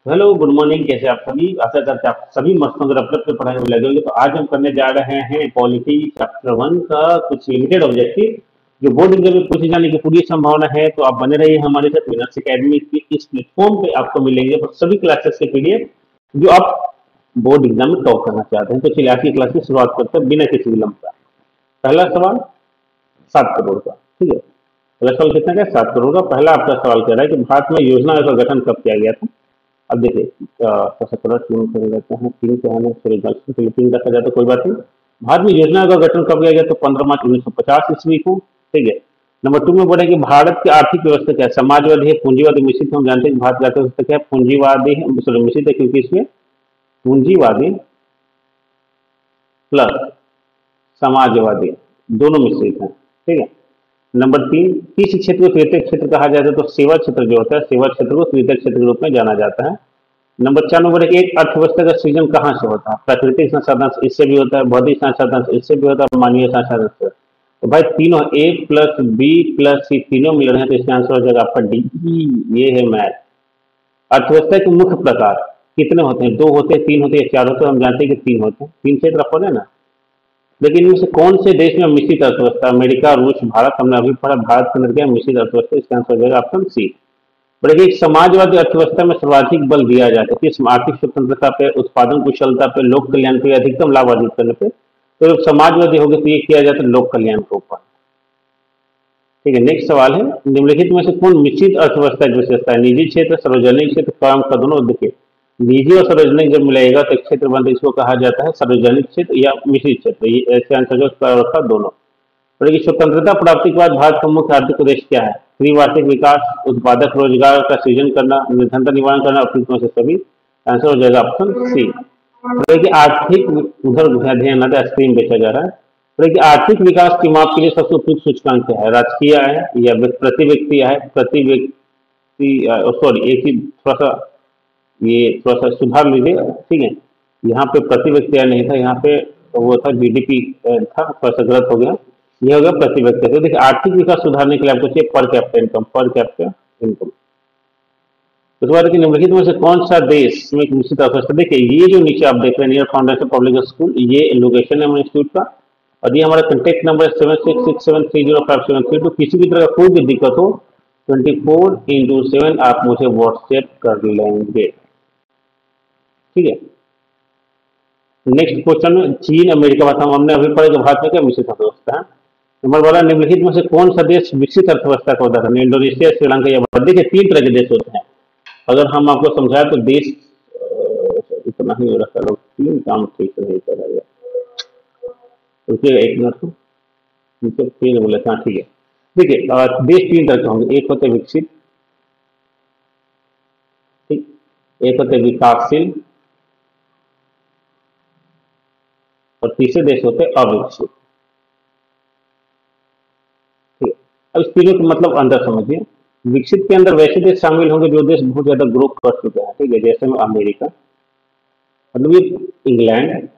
Hello good morning. कैसे आप सभी? आशा करते हैं आप सभी मस्त होंगे, अपने अपने पढ़ाई में लगे होंगे। तो आज हम करने जा रहे हैं पॉलिटी चैप्टर 1 का कुछ लिमिटेड ऑब्जेक्टिव जो बोर्ड एग्जाम में पूछे जाने की पूरी संभावना है। तो आप बने रहिए हमारे साथ। विनर्स एकेडमी की इस प्लेटफॉर्म पे आपको मिलेंगे वो सभी क्लासेस के पीडीएफ जो आप बोर्ड एग्जाम में टॉप करना चाहते हैं। तो चलिए आज की क्लास की शुरुआत करते हैं बिना किसी विलंब का। पहला सवाल 7 करोड़ का। ठीक है, पहला सवाल कितना का? 7 करोड़ का। पहला आपका सवाल कह रहा है कि भारत में योजना का गठन कब किया गया था। अब देखिए, कैसा कलर तीन कर देते हैं, तीन क्या है ना, सॉरी गर्ल्स के लिए तीन रखा जाता है, कोई बात नहीं। भारत में योजना का गठन कब किया गया? तो 15 मार्च 1950 ईस्वी को। ठीक है। नंबर 2 में बोले कि भारत की आर्थिक व्यवस्था क्या है? समाजवादी है, पूंजीवादी, मिश्रित है? हम जानते हैं कि भारत की आर्थिक व्यवस्था क्या है? पूंजीवादी है, सॉरी मिश्रित है, क्योंकि इसमें पूंजीवादी प्लस समाजवादी दोनों मिश्रित हैं। ठीक है। नंबर 3, किस क्षेत्र को तृतीय क्षेत्र कहा जाता है? तो सेवा क्षेत्र जो होता है, सेवा क्षेत्र को तृतीय क्षेत्र के रूप में जाना जाता है। नंबर 4 नंबर एक अर्थव्यवस्था का सृजन कहाँ से होता है? प्राकृतिक संसाधन से, इससे भी होता है। भौतिक संसाधन से, इससे भी होता है। मानवीय संसाधन से। तो भाई तीनों ए प्लस बी प्लस सी तीनों मिल रहे हैं, तो इसका आंसर हो जाएगा आपका डी। ये है मैथ। अर्थव्यवस्था के मुख्य प्रकार कितने होते हैं? 2 होते हैं, 3 होते हैं, 4 होते हैं? हम जानते हैं कि 3 होते हैं। 3 क्षेत्र आपको है ना। लेकिन इनमें से कौन से देश में मिश्रित अर्थव्यवस्था? अमेरिका, रूस, भारत। हमने अभी पढ़ा भारत के अंदर क्या है? मिश्रित अर्थव्यवस्था। इसका आंसर हो जाएगा ऑप्शन सी। बल्कि एक समाजवादी अर्थव्यवस्था में सर्वाधिक बल दिया जाता है किस? आर्थिक स्वतंत्रता पे, उत्पादन कुशलता पे, लोक कल्याण पे, अधिकतम लाभ अर्जित करने पे। तो जब समाजवादी होगी तो ये किया जाता है लोक कल्याण के ऊपर। ठीक है। नेक्स्ट सवाल है, निम्नलिखित में से कौन मिश्रित अर्थव्यवस्था की विशेषता है? निजी क्षेत्र, सार्वजनिक क्षेत्र, काम का दोनों। देखिए, निजी और सार्वजनिक जब मिलेगा तो एक क्षेत्र बनता है, इसको कहा जाता है सार्वजनिक क्षेत्र या मिश्रित क्षेत्र। ये ऐसे आंसर जो इसका दोनों। और ये स्वतंत्रता प्राप्ति के बाद भारत का मुख्य आर्थिक उद्देश्य क्या है? त्रिवार्षिक विकास, उत्पादक रोजगार का सृजन करना, निर्धनता निवारण करना, उपयुक्त में से सभी। आंसर हो जाएगा ऑप्शन सी। देखिए आर्थिक, उधर ध्यान आता है, स्क्रीन बेचा जा रहा है। देखिए आर्थिक विकास की माप के लिए सबसे उपयुक्त सूचकांक क्या है? राजकीय आय या प्रति व्यक्ति आय? प्रति व्यक्ति, सॉरी एक ही थोड़ा सा, ये थोड़ा सा सुधार लीजिए। ठीक है, यहाँ पे प्रति व्यक्ति आय नहीं था, यहाँ पे वो था जीडीपी था, थोड़ा सा गलत हो गया। ये होगा प्रति व्यक्ति। तो देखिए आर्थिक विकास सुधारने के लिए आपको चाहिए per capita income, per capita income. उसके बाद निम्नलिखित में से कौन सा देश में एक निश्चित अर्थव्यवस्था? देखिए ये जो नीचे आप देख रहे हैं, नियर फाउंडेशन पब्लिक स्कूल, ये लोकेशन है हमारे इंस्टीट्यूट का। और ये हमारा कॉन्टेक्ट नंबर है 7667305732। किसी भी तरह का कोई भी दिक्कत हो 24/7 आप मुझे व्हाट्सएप कर लेंगे। ठीक है। नेक्स्ट क्वेश्चन में चीन अमेरिका बताऊँ, हमने अभी पढ़ा कि भारत में क्या मिश्रित अर्थव्यवस्था है। नंबर वाला, निम्नलिखित में से कौन सा देश विकसित अर्थव्यवस्था का उदाहरण? इंडोनेशिया, श्रीलंका या भारत? देखिए 3 तरह के देश होते हैं। अगर हम आपको समझाए तो देश इतना ही हो रखा है, लोग 3 काम ठीक से नहीं कर रहे हैं। रुकिए एक मिनट को, नीचे 3 बोले हाँ ठीक है। देखिए देश 3 तरह के होंगे। एक होते विकसित, ठीक, एक होते विकासशील, और तीसरे देश होते अविकसित। ठीक है। अब इस तीनों का मतलब अंदर समझिए। विकसित के अंदर वैसे देश शामिल होंगे जो देश बहुत ज्यादा ग्रो कर चुके हैं। ठीक है, जैसे में अमेरिका, मतलब ये इंग्लैंड,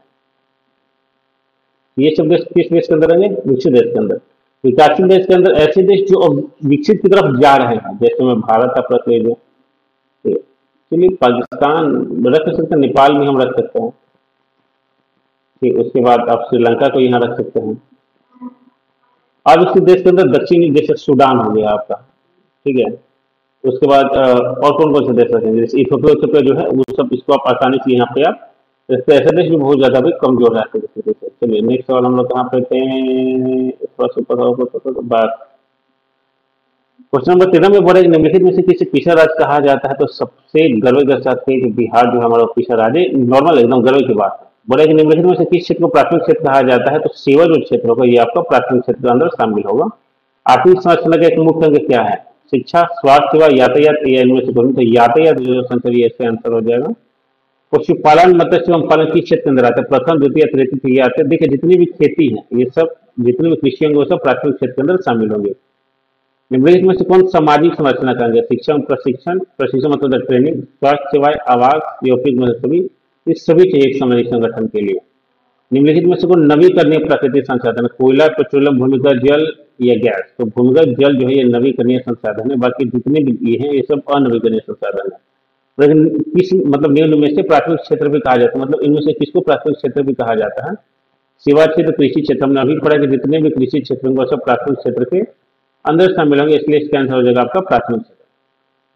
ये सब देश किस देश के अंदर आएंगे? विकसित देश के अंदर। विकासशील देश के अंदर ऐसे देश जो अब विकसित की तरफ जा रहे हैं, जैसे में भारत आप रख लीजिए। ठीक है। चलिए पाकिस्तान रख सकते हैं, नेपाल भी हम रख सकते हैं। ठीक, उसके बाद आप श्रीलंका को यहाँ रख सकते हैं। अब इसी देश के अंदर दक्षिणी, जैसे सूडान हो गया आपका। ठीक है। उसके बाद और कौन कौन से देश रखेंगे? जैसे इथोपिया जो है वो सब, इसको आप आसानी से यहाँ पे आप, जैसे ऐसे देश भी बहुत ज्यादा भी कमजोर रहते हैं। चलिए नेक्स्ट सवाल हम लोग कहाँ पे थे? थोड़ा सा बात क्वेश्चन नंबर 13 में बोले निम्नलिखित में से किसी पिछड़ा राज्य कहा जाता है? तो सबसे गर्व के साथ है कि बिहार जो हमारा पिछड़ा राज्य है। नॉर्मल एकदम गर्व की बात है। बोले कि निम्नलिखित में से किस क्षेत्र को प्राथमिक क्षेत्र कहा जाता है? तो सेवा जो क्षेत्र होगा ये आपका प्राथमिक क्षेत्र के अंदर शामिल होगा। आर्थिक संरचना का एक मुख्य अंग क्या है? शिक्षा, स्वास्थ्य सेवा, यातायात या इनमें से कोई? तो यातायात जो संचारी, ऐसे आंसर हो जाएगा। पशुपालन, मत्स्य एवं पालन किस क्षेत्र के अंदर आता है? प्रथम, द्वितीय, तृतीय आते हैं। देखिए जितनी भी खेती है ये सब, जितने भी कृषि होंगे वो सब प्राथमिक क्षेत्र के अंदर शामिल होंगे। निम्नलिखित में से कौन सामाजिक संरचना का अंग है? शिक्षा, प्रशिक्षण, प्रशिक्षण मतलब ट्रेनिंग, स्वास्थ्य सेवाएं, आवास, योगिक में सभी, इस सभी चाहिए एक सामाजिक संगठन के लिए। निम्नलिखित में से कौन नवीकरणीय प्राकृतिक संसाधन है? कोयला, पेट्रोलियम, भूमिगत जल या गैस? तो भूमिगत जल जो है ये नवीकरणीय संसाधन है, बाकी जितने भी ये हैं ये सब अनवीकरणीय संसाधन है। लेकिन किस मतलब निम्न में से प्राथमिक क्षेत्र भी कहा जाता है, मतलब इनमें से किसको प्राथमिक क्षेत्र भी कहा जाता है? सेवा क्षेत्र, कृषि क्षेत्र। हमने अभी पढ़ा कि जितने भी कृषि क्षेत्र होंगे सब प्राथमिक क्षेत्र के अंदर शामिल होंगे, इसलिए इसका आंसर हो जाएगा आपका प्राथमिक क्षेत्र।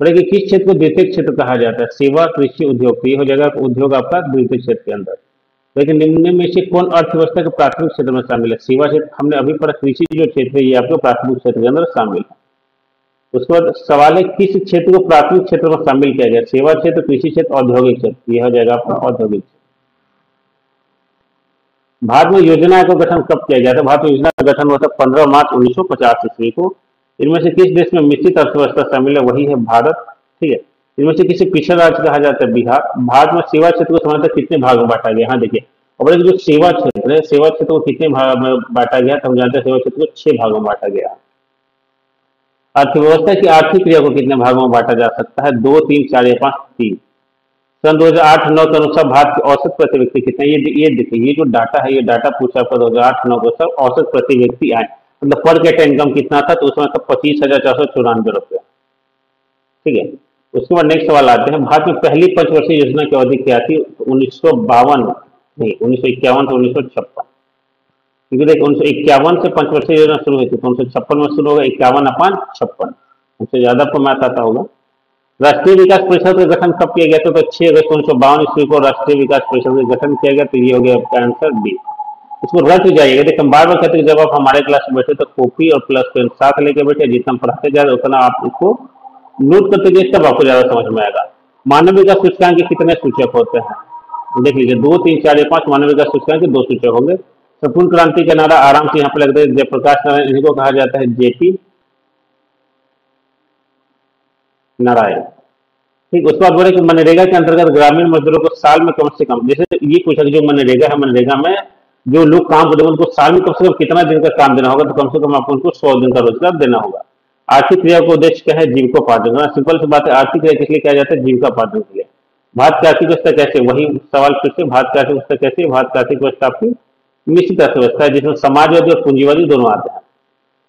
बोले कि किस क्षेत्र को द्वितीय क्षेत्र कहा जाता है? सेवा, कृषि, उद्योग। तो ये हो जाएगा उद्योग आपका द्वितीय क्षेत्र के अंदर। लेकिन निम्न में से कौन अर्थव्यवस्था के प्राथमिक क्षेत्र में शामिल है? सेवा क्षेत्र हमने अभी पढ़ा, कृषि जो क्षेत्र है ये आपके प्राथमिक क्षेत्र के अंदर शामिल है। उसके बाद सवाल है किस क्षेत्र को प्राथमिक क्षेत्र में शामिल किया गया? सेवा क्षेत्र, कृषि क्षेत्र, औद्योगिक क्षेत्र। यह हो जाएगा आपका औद्योगिक क्षेत्र। भारत में योजना का गठन कब किया गया था? भारत में योजना का गठन हुआ था 15 मार्च 1950 ईस्वी को। इनमें से किस देश में मिश्रित अर्थव्यवस्था शामिल है? वही है भारत। ठीक है। इनमें से किसी पिछड़ा राज्य कहा जाता है? बिहार। भारत में सेवा क्षेत्र को सामान्यतः कितने भाग में बांटा गया? हाँ देखिए, और बोले जो सेवा क्षेत्र है, सेवा क्षेत्र को कितने भाग में बांटा गया? तो हम जानते हैं सेवा क्षेत्र को 6 भागों में बांटा गया। अर्थव्यवस्था की आर्थिक क्रिया को कितने भागों में बांटा जा सकता है? 2, 3, 4 या 5? 3। सन 2008-9 के अनुसार भारत की औसत प्रति व्यक्ति कितना? ये देखिए, ये जो डाटा है, ये डाटा पूछा आपका 2008-9 के अनुसार औसत प्रति व्यक्ति आए, मतलब पर कैपिटा इनकम कितना था? तो उसमें था 25,494 रुपया। ठीक है। उसके बाद नेक्स्ट सवाल आते हैं, भारत में पहली पंचवर्षीय योजना की अवधि क्या थी? 1952 नहीं, 1951 से 1956। क्योंकि देखिए 1951 से पंचवर्षीय योजना शुरू हुई थी, तो 1956 में शुरू होगा। 51/56, उससे ज्यादा आपको मैथ आता होगा। राष्ट्रीय विकास परिषद का गठन कब किया गया था? तो 6 अगस्त 1952 ईस्वी को राष्ट्रीय विकास परिषद का गठन किया गया। तो ये हो गया आपका आंसर डी। इसको रट जाइएगा। देखिए हम बार बार कहते हैं जब आप हमारे क्लास में बैठे तो कॉपी और प्लस पेन साथ लेके बैठे, जितना पढ़ाते जा रहे उतना आप इसको नोट करते गए, तब आपको ज्यादा समझ में आएगा। मानव विकास सूचकांक के कितने सूचक होते हैं? देख लीजिए, 2, 3, 4 या 5 मानव विकास सूचकांक के 2 सूचक होंगे। संपूर्ण क्रांति का नारा आराम से यहाँ पे लगता है जयप्रकाश नारायण, इनको कहा जाता है जेपी नारायण। ठीक। उसके बाद बोले कि मनरेगा के अंतर्गत ग्रामीण मजदूरों को साल में कम से कम, जैसे ये पूछा कि जो मनरेगा है, मनरेगा में जो लोग काम करते हैं उनको साल में कम से कम कितना दिन का काम देना होगा? तो कम से कम आपको उनको 100 दिन का रोजगार देना होगा। आर्थिक क्रिया का उद्देश्य क्या है? जीविकोपार्जन। सिंपल सी बात है, आर्थिक क्रिया किस लिए किया जाता है? जीविकोपार्जन के लिए। भारत की आर्थिक व्यवस्था कैसे? वही सवाल फिर से, भारत की आर्थिक व्यवस्था कैसे? भारत की आर्थिक व्यवस्था आपकी मिश्रित अर्थव्यवस्था है, जिसमें समाजवादी और पूंजीवादी दोनों आते हैं।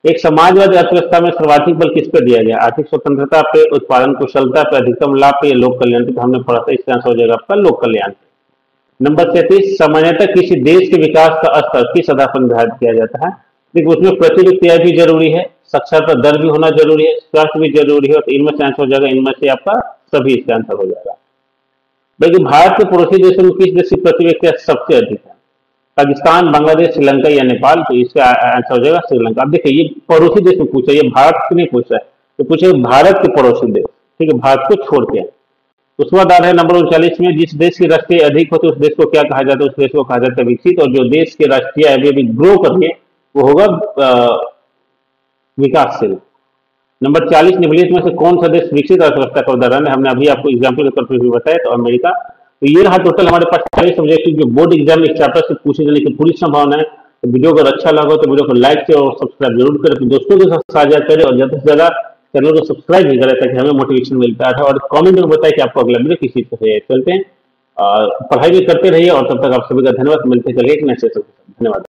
एक समाजवादी अर्थव्यवस्था में सर्वाधिक बल किस पर दिया गया? आर्थिक स्वतंत्रता पे, उत्पादन कुशलता पे, अधिकतम लाभ पे, लोक कल्याण पे। हमने पढ़ा था, इसका आंसर हो जाएगा आपका लोक कल्याण। नंबर 33, सामान्यतः किसी देश के विकास का स्तर किस आधार पर निर्धारित किया जाता है? देखिए उसमें प्रति व्यक्ति आय भी जरूरी है, साक्षरता दर भी होना जरूरी है, स्वास्थ्य भी जरूरी है। तो इनमें से आंसर हो जाएगा, इनमें से आपका सभी इसका आंसर हो जाएगा। देखिए भारत के पड़ोसी देशों में किस देश की प्रति व्यक्ति आय सबसे अधिक है? पाकिस्तान, बांग्लादेश, श्रीलंका या नेपाल? तो इसका आंसर हो जाएगा श्रीलंका। अब देखिए ये पड़ोसी देश में पूछा, ये भारत से नहीं पूछ रहा है, तो पूछे भारत के पड़ोसी देश। ठीक है, भारत को छोड़ के। उसके बाद आ रहा है नंबर 39 में, जिस देश की राष्ट्रीय अधिक होती है उस देश को क्या कहा जाता है? उस देश को कहा जाता है विकसित। और जो देश की राष्ट्रीय आय भी ग्रो करिए वो होगा विकासशील। नंबर 40, निम्नलिखित में से कौन सा देश विकसित अर्थव्यवस्था का उदाहरण है? हमने अभी आपको एग्जाम्पल के तौर पर भी बताया, तो अमेरिका। तो ये रहा टोटल हमारे पास 40 सब्जेक्ट जो बोर्ड एग्जाम में इस चैप्टर से पूछे जाने की पूरी संभावना है। तो वीडियो अगर अच्छा लगा तो वीडियो को लाइक करें और सब्सक्राइब जरूर करें, तो दोस्तों के साथ साझा करें और ज्यादा से ज्यादा चैनल को सब्सक्राइब भी करें ताकि हमें मोटिवेशन मिलता है। और कमेंट में बताएं कि आपको अगला वीडियो किस चीज से चलते हैं। पढ़ाई भी करते रहिए और तब तक आप सभी का धन्यवाद। मिलते चलिए एक नेक्स्ट सेशन। धन्यवाद।